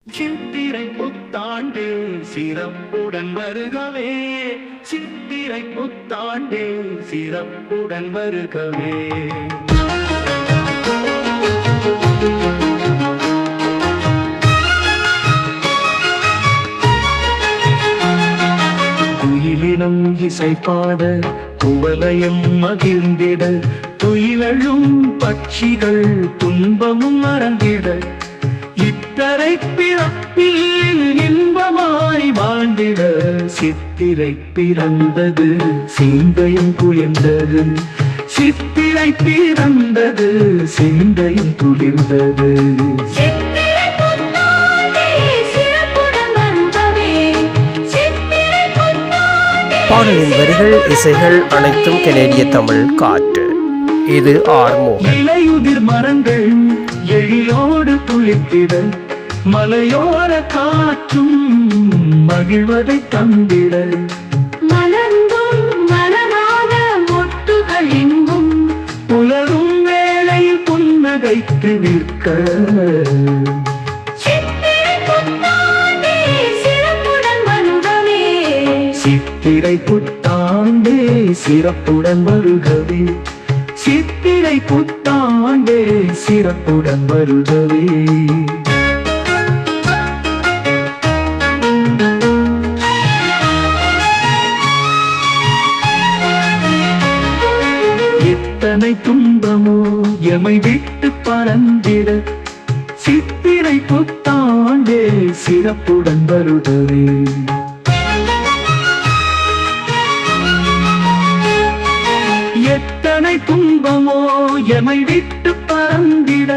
சித்திரை புத்தாண்டு சிறப்புடன் வருகவே, சித்திரை புத்தாண்டு சிறப்புடன் வருகவே. குயிலினம் இசைப்பாட குவலயம் மகிழ்ந்திட, துயிலழும் பட்சிகள் துன்பமும் மறந்திட, இத்தரை பிறப்பில் இன்பமாய் வாழ்ந்திட, சித்திரை பிறந்தது சிந்தையும் குளிர்ந்தது, சித்திரை பிறந்தது சிந்தையும் குளிர்ந்தது. பாடலின் வரிகள் இசைகள் அனைத்தும் கனேடிய தமிழ் காற்று. இது ஆர்மோ. இலையுதிர் மரங்கள் எழிலோடு துளித்திட, மலையோர காற்றும் மகிழ்வதை தந்திட, மலர்ந்தும் மலராத மொட்டுகள் எங்கும் புலரும் வேளையில் புன்னகைத்து நிற்க, சித்திரை புத்தாண்டே சிறப்புடன் வருகவே, சித்திரை புத்தாண்டே சிறப்புடன் வருகவே. எத்தனை துன்பமோ எமை விட்டு பறந்திட, சித்திரை புத்தாண்டே சிறப்புடன் வருகவே. எத்தனை துன்பமோ எமை விட்டு பறந்திட,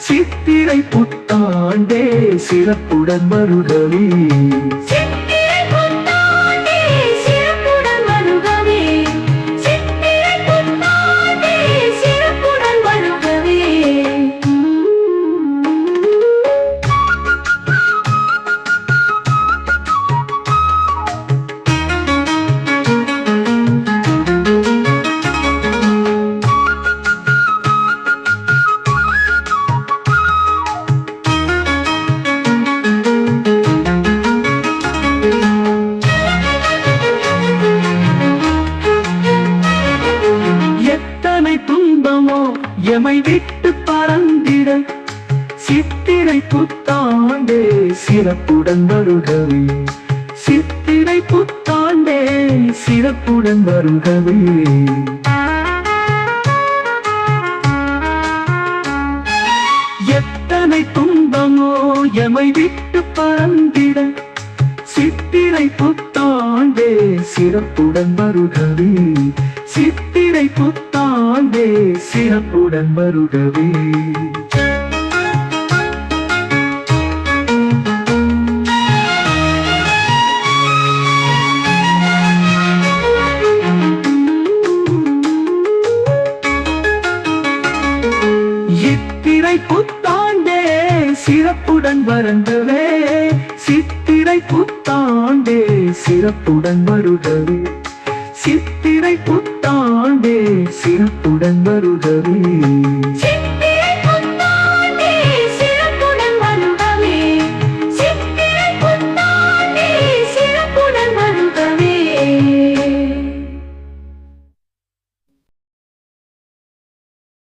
சித்திரை புத்தாண்டே சிறப்புடன் வருகவே. துன்பமோ எமை விட்டு பறந்திட, சித்திரை புத்தாண்டே சிறப்புடன் வருகவே, சித்திரை புத்தாண்டே சிறப்புடன் வருகவே. எத்தனை துன்பமோ எமை விட்டு பறந்திட, சித்திரை புத்தாண்டே சிறப்புடன் வருகவே, சித்திரை புத்தாண்டே சிறப்புடன் வருகவே. சித்திரை புத்தாண்டே சிறப்புடன் வருகவே, சித்திரை புத்தாண்டே சிறப்புடன் வருகவே, சித்திரை புத்தாண்டே சிறப்புடன் வருகவே.